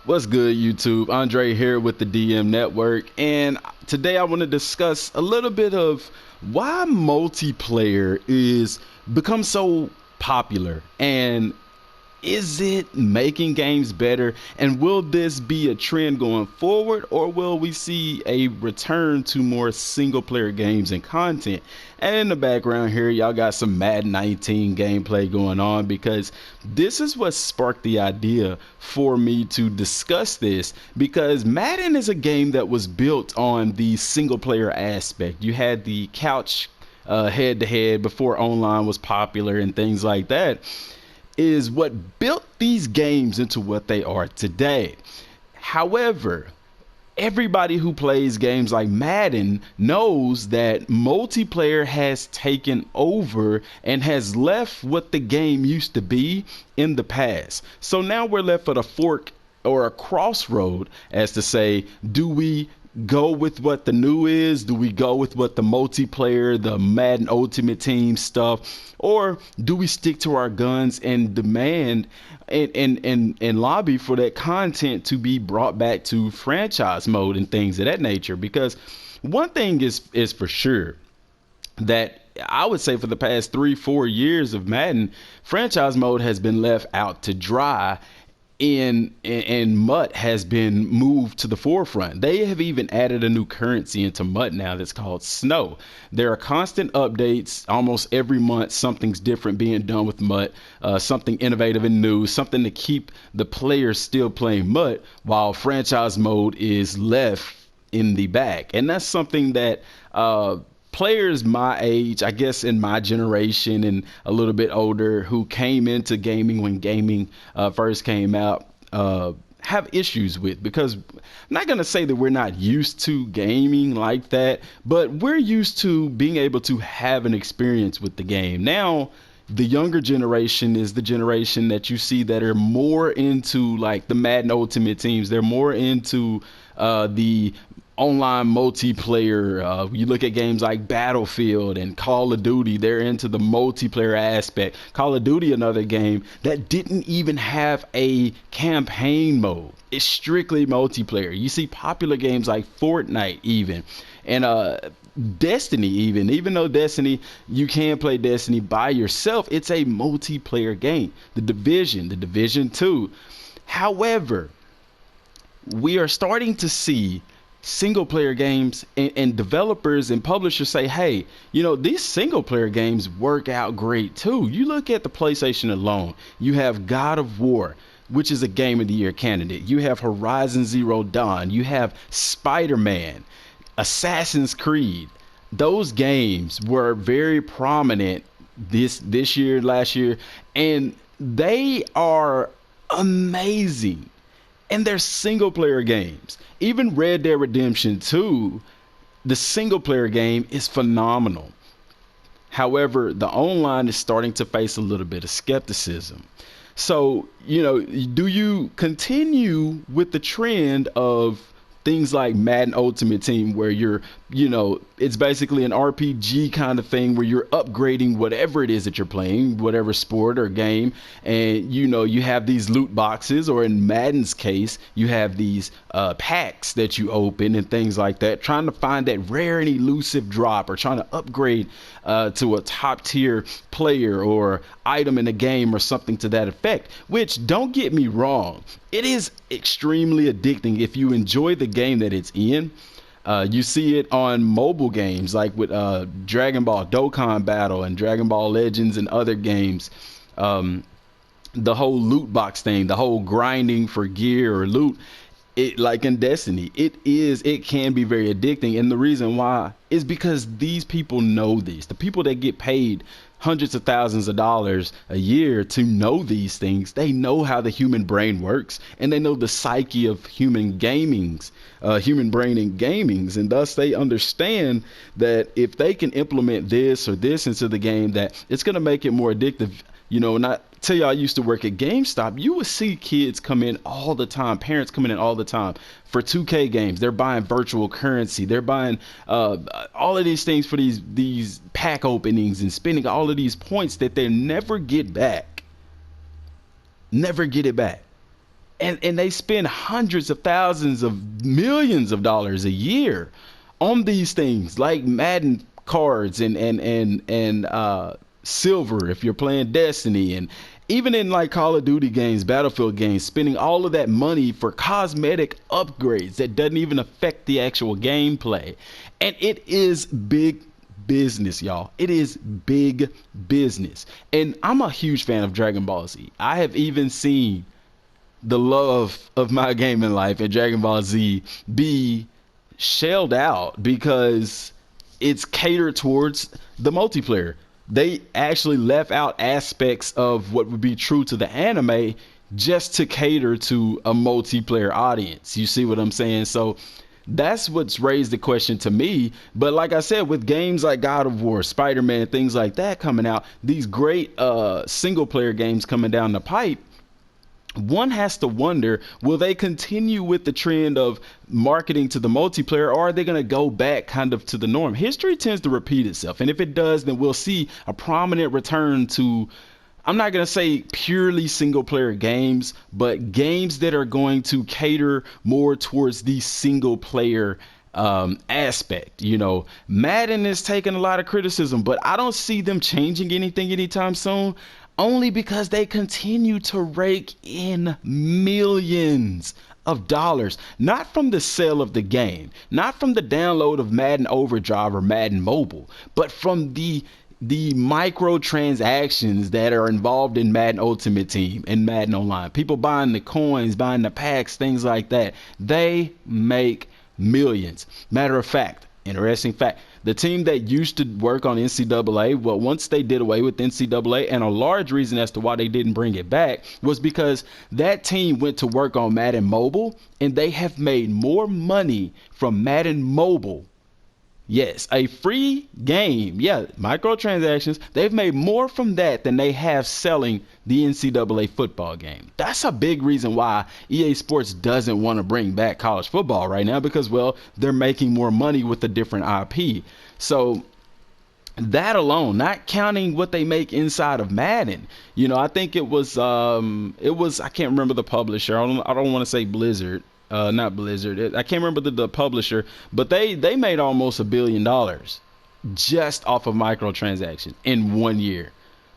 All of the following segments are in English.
What's good, YouTube? Andre here with the DM Network, and today I want to discuss a little bit of why multiplayer is become so popular, and is it making games better, and will this be a trend going forward, or will we see a return to more single player games and content? And in the background here, y'all got some Madden 19 gameplay going on, because this is what sparked the idea for me to discuss this, because Madden is a game that was built on the single player aspect. You had the couch head to head before online was popular and things like that, is what built these games into what they are today. However, everybody who plays games like Madden knows that multiplayer has taken over and has left what the game used to be in the past. So now we're left at a fork or a crossroad as to say, do we go with what the new is? Do we go with what the multiplayer, the Madden Ultimate Team stuff, or do we stick to our guns and demand and lobby for that content to be brought back to franchise mode and things of that nature? Because one thing is for sure, that I would say for the past 3-4 years of Madden, franchise mode has been left out to dry, and MUT has been moved to the forefront. They have even added a new currency into MUT now that's called Snow. There are constant updates almost every month. Something's different being done with MUT, something innovative and new, something to keep the players still playing MUT while franchise mode is left in the back. And that's something that players my age, I guess in my generation and a little bit older, who came into gaming when gaming first came out, have issues with. Because I'm not going to say that we're not used to gaming like that, but we're used to being able to have an experience with the game. Now, the younger generation is the generation that you see that are more into like the Madden Ultimate Teams. They're more into the online multiplayer. You look at games like Battlefield and Call of Duty, they're into the multiplayer aspect. Call of Duty, another game that didn't even have a campaign mode. It's strictly multiplayer. You see popular games like Fortnite even, and Destiny even though Destiny, you can play Destiny by yourself, it's a multiplayer game. The Division 2. However, we are starting to see single player games and developers and publishers say, hey, these single player games work out great too. You look at the PlayStation alone, you have God of War, which is a game of the year candidate. You have Horizon Zero Dawn, you have Spider-Man, Assassin's Creed. Those games were very prominent this year, last year, and they are amazing. And they're single player games. Even Red Dead Redemption 2, the single player game is phenomenal. However, the online is starting to face a little bit of skepticism. So, do you continue with the trend of things like Madden Ultimate Team, where it's basically an RPG kind of thing where you're upgrading whatever it is that you're playing, whatever sport or game, and you have these loot boxes, or in Madden's case, you have these packs that you open and things like that, trying to find that rare and elusive drop, or trying to upgrade to a top tier player or item in a game or something to that effect. Which, don't get me wrong, it is extremely addicting if you enjoy the game that it's in. You see it on mobile games like with Dragon Ball Dokkan Battle and Dragon Ball Legends and other games. The whole loot box thing, the whole grinding for gear or loot, it, like in Destiny, it can be very addicting. And the reason why is because these people know this. The people that get paid hundreds of thousands of dollars a year to know these things, they know how the human brain works, and they know the psyche of human brain and gamings, and thus they understand that if they can implement this or this into the game, that it's going to make it more addictive. Not tell you, I used to work at GameStop. You would see kids come in all the time, parents coming in all the time for 2K games. They're buying virtual currency. They're buying all of these things for these pack openings and spending all of these points that they never get back. Never get it back. and they spend hundreds of thousands of millions of dollars a year on these things like Madden cards and silver if you're playing Destiny, and even in like Call of Duty games, Battlefield games, spending all of that money for cosmetic upgrades that doesn't even affect the actual gameplay. And it is big business, y'all. It is big business. And I'm a huge fan of Dragon Ball Z. I have even seen the love of my gaming life and Dragon Ball Z be shelled out because it's catered towards the multiplayer. They actually left out aspects of what would be true to the anime just to cater to a multiplayer audience. You see what I'm saying? So that's what's raised the question to me. But like I said, with games like God of War, Spider-Man, things like that coming out, these great single player games coming down the pipe, one has to wonder, will they continue with the trend of marketing to the multiplayer, or are they going to go back kind of to the norm? History tends to repeat itself. And if it does, then we'll see a prominent return to, I'm not going to say purely single player games, but games that are going to cater more towards the single player aspect. You know, Madden is taking a lot of criticism, but I don't see them changing anything anytime soon. Only because they continue to rake in millions of dollars, not from the sale of the game, not from the download of Madden Overdrive or Madden Mobile, but from the microtransactions that are involved in Madden Ultimate Team and Madden Online. People buying the coins, buying the packs, things like that. They make millions. Matter of fact, interesting fact, the team that used to work on NCAA, well, once they did away with NCAA, and a large reason as to why they didn't bring it back was because that team went to work on Madden Mobile, and they have made more money from Madden Mobile. Yes, a free game. Yeah, microtransactions. They've made more from that than they have selling the NCAA football game. That's a big reason why EA Sports doesn't want to bring back college football right now because, well, they're making more money with a different IP. So that alone, not counting what they make inside of Madden, you know, I think it was I can't remember the publisher. I don't want to say Blizzard. Not Blizzard. I can't remember the publisher, but they made almost $1 billion just off of microtransactions in 1 year.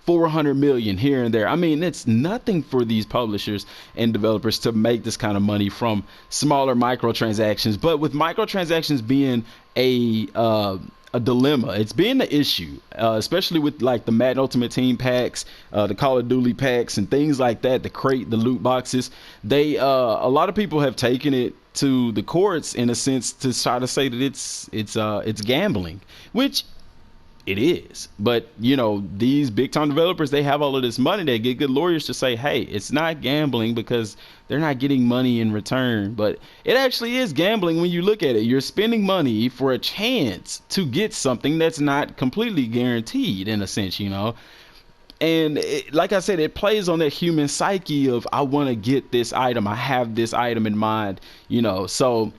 400 million here and there. I mean, it's nothing for these publishers and developers to make this kind of money from smaller microtransactions. But with microtransactions being a dilemma, it's been the issue, especially with like the Madden Ultimate Team packs, the Call of Duty packs, and things like that. The crate, the loot boxes. They a lot of people have taken it to the courts in a sense to try to say that it's gambling, which it is. But you know, these big time developers, they have all of this money. They get good lawyers to say, hey, it's not gambling because they're not getting money in return. But it actually is gambling when you look at it. You're spending money for a chance to get something that's not completely guaranteed in a sense, you know. And like I said, it plays on that human psyche of, I want to get this item. I have this item in mind, you know. So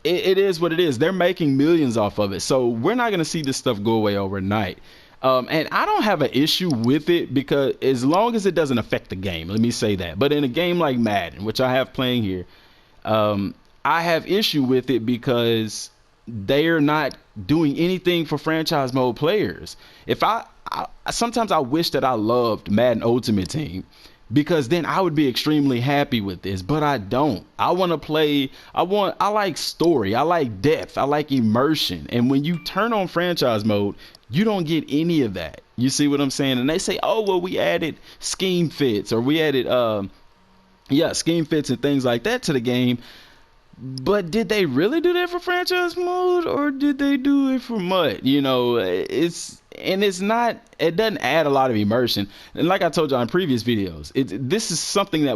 it is what it is. They're making millions off of it. So we're not going to see this stuff go away overnight. And I don't have an issue with it because as long as it doesn't affect the game, let me say that. But in a game like Madden, which I have playing here, I have issue with it because they're not doing anything for franchise mode players. If I sometimes I wish that I loved Madden Ultimate Team, because then I would be extremely happy with this, but I don't. I want to play. I like story. I like depth. I like immersion. And when you turn on franchise mode, you don't get any of that. You see what I'm saying? And they say, oh, well, we added scheme fits, or we added, scheme fits and things like that to the game. But did they really do that for franchise mode, or did they do it for MUT? You know, it doesn't add a lot of immersion. And like I told you in previous videos, this is something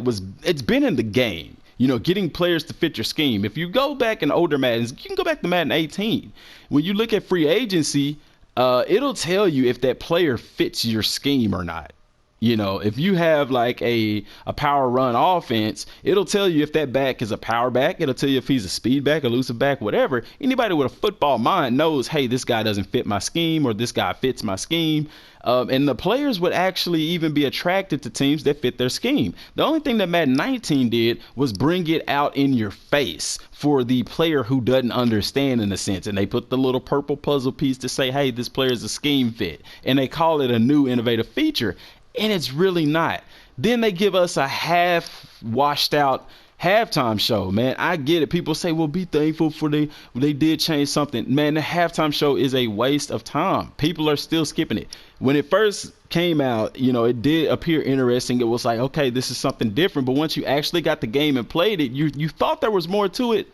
it's been in the game, you know, getting players to fit your scheme. If you go back in older Maddens, you can go back to Madden 18. When you look at free agency, it'll tell you if that player fits your scheme or not. You know, if you have like a power run offense, it'll tell you if that back is a power back. It'll tell you if he's a speed back, elusive back, whatever. Anybody with a football mind knows, hey, this guy doesn't fit my scheme, or this guy fits my scheme. And the players would actually even be attracted to teams that fit their scheme. The only thing that Madden 19 did was bring it out in your face for the player who doesn't understand, in a sense. And they put the little purple puzzle piece to say, hey, this player is a scheme fit. And they call it a new innovative feature. And it's really not. Then they give us a half washed out halftime show, man. I get it. People say, well, be thankful for they did change something. Man, the halftime show is a waste of time. People are still skipping it. When it first came out, you know, it did appear interesting. It was like, okay, this is something different. But once you actually got the game and played it, you thought there was more to it,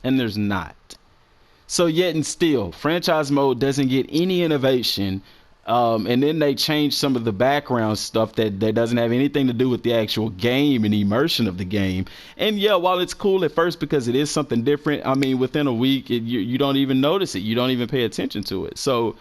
and there's not. So yet and still, franchise mode doesn't get any innovation. And then they change some of the background stuff that doesn't have anything to do with the actual game and immersion of the game. And yeah, while it's cool at first because it is something different, I mean, within a week, you don't even notice it. You don't even pay attention to it. So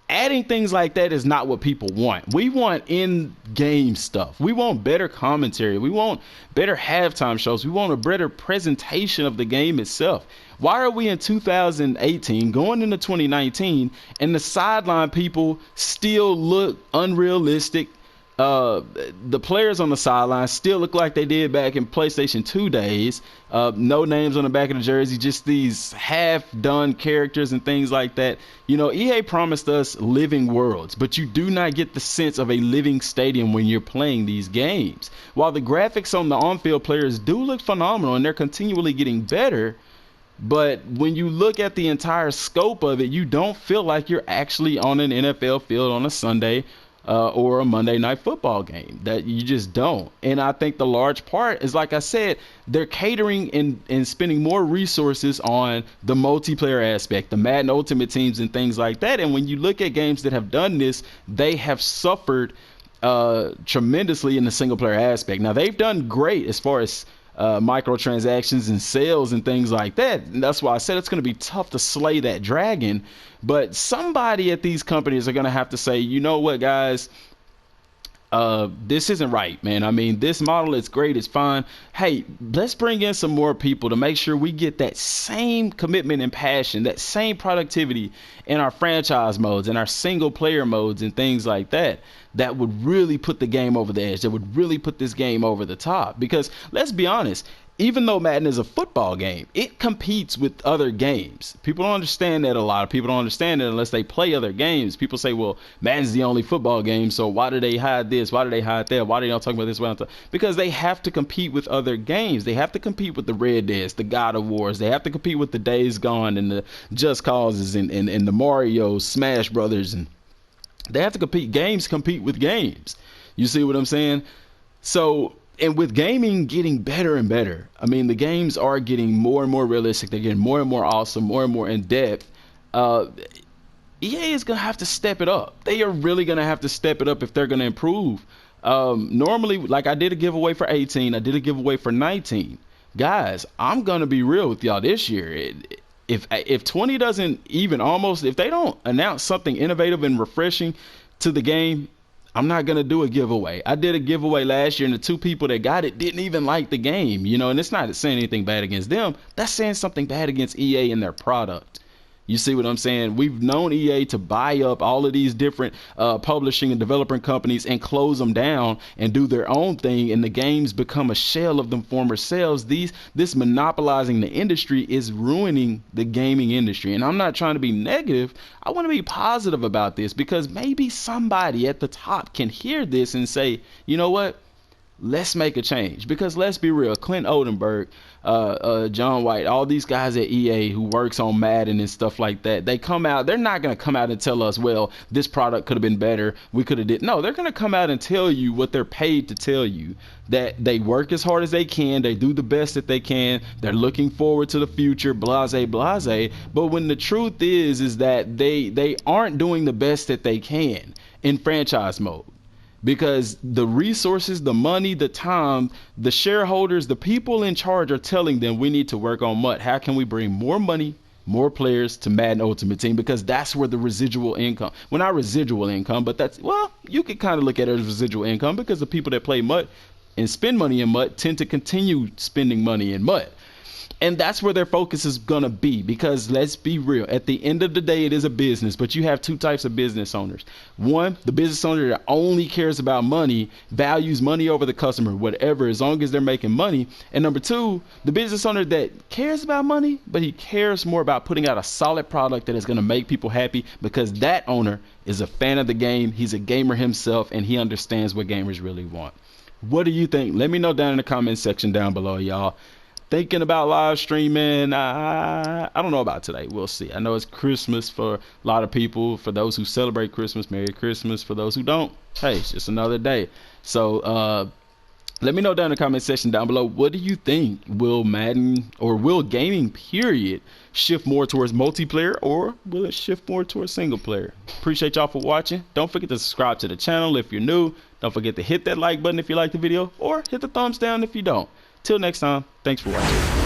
adding things like that is not what people want. We want in-game stuff. We want better commentary. We want better halftime shows. We want a better presentation of the game itself. Why are we in 2018 going into 2019 and the sideline people still look unrealistic? The players on the sideline still look like they did back in PlayStation 2 days. No names on the back of the jersey, just these half-done characters and things like that. You know, EA promised us living worlds, but you do not get the sense of a living stadium when you're playing these games. While the graphics on the on-field players do look phenomenal and they're continually getting better, but when you look at the entire scope of it, you don't feel like you're actually on an NFL field on a Sunday or a Monday Night Football game. That you just don't. And I think the large part is, like I said, they're catering and spending more resources on the multiplayer aspect, the Madden Ultimate Teams and things like that. And when you look at games that have done this, they have suffered tremendously in the single player aspect. Now, they've done great as far as microtransactions and sales and things like that. And that's why I said it's going to be tough to slay that dragon. But somebody at these companies are going to have to say, you know what, guys, this isn't right, man. I mean, this model is great. It's fine. Hey, let's bring in some more people to make sure we get that same commitment and passion, that same productivity in our franchise modes and our single player modes and things like that. That would really put the game over the edge. That would really put this game over the top. Because let's be honest, even though Madden is a football game, it competes with other games. People don't understand that. A lot of people don't understand it unless they play other games. People say, well, Madden's the only football game, so why do they hide this? Why do they hide that? Why do they not talk about this? Because they have to compete with other games. They have to compete with the Red Deads, the God of Wars. They have to compete with the Days Gone and the Just Causes and the Mario, Smash Brothers, and they have to compete. Games compete with games. You see what I'm saying? So, and with gaming getting better and better, I mean, the games are getting more and more realistic. They're getting more and more awesome, more and more in depth. EA is going to have to step it up. They are really going to have to step it up if they're going to improve. Normally, like I did a giveaway for 18. I did a giveaway for 19. Guys, I'm going to be real with y'all this year. If 20 doesn't even if they don't announce something innovative and refreshing to the game, I'm not going to do a giveaway. I did a giveaway last year and the two people that got it didn't even like the game, you know, and it's not saying anything bad against them. That's saying something bad against EA and their product. You see what I'm saying? We've known EA to buy up all of these different publishing and developing companies and close them down and do their own thing, and the games become a shell of them former selves. This monopolizing the industry is ruining the gaming industry. And I'm not trying to be negative. I want to be positive about this because maybe somebody at the top can hear this and say, you know what? Let's make a change. Because let's be real, Clint Oldenburg, John White, all these guys at EA who works on Madden and stuff like that, they come out, they're not going to come out and tell us, well, this product could have been better, we could have did. No, they're going to come out and tell you what they're paid to tell you, that they work as hard as they can, they do the best that they can, they're looking forward to the future, blase, blase. But when the truth is that they aren't doing the best that they can in franchise mode. Because the resources, the money, the time, the shareholders, the people in charge are telling them we need to work on what? How can we bring more money more players to Madden Ultimate Team, because that's where the residual income, well, not residual income, but that's, well, you can kind of look at it as residual income, because the people that play MUT and spend money in MUT tend to continue spending money in MUT. And that's where their focus is going to be, because let's be real, at the end of the day, it is a business, but you have two types of business owners. One, the business owner that only cares about money, values money over the customer, whatever, as long as they're making money. And number two, the business owner that cares about money, but he cares more about putting out a solid product that is going to make people happy, because that owner is a fan of the game. He's a gamer himself, and he understands what gamers really want. What do you think? Let me know down in the comment section down below, y'all. Thinking about live streaming, I don't know about today. We'll see. I know it's Christmas for a lot of people. For those who celebrate Christmas, Merry Christmas. For those who don't, hey, it's just another day. So let me know down in the comment section down below, what do you think? Will Madden, or will gaming period, shift more towards multiplayer, or will it shift more towards single player? Appreciate y'all for watching. Don't forget to subscribe to the channel if you're new. Don't forget to hit that like button if you like the video, or hit the thumbs down if you don't. Till next time, thanks for watching.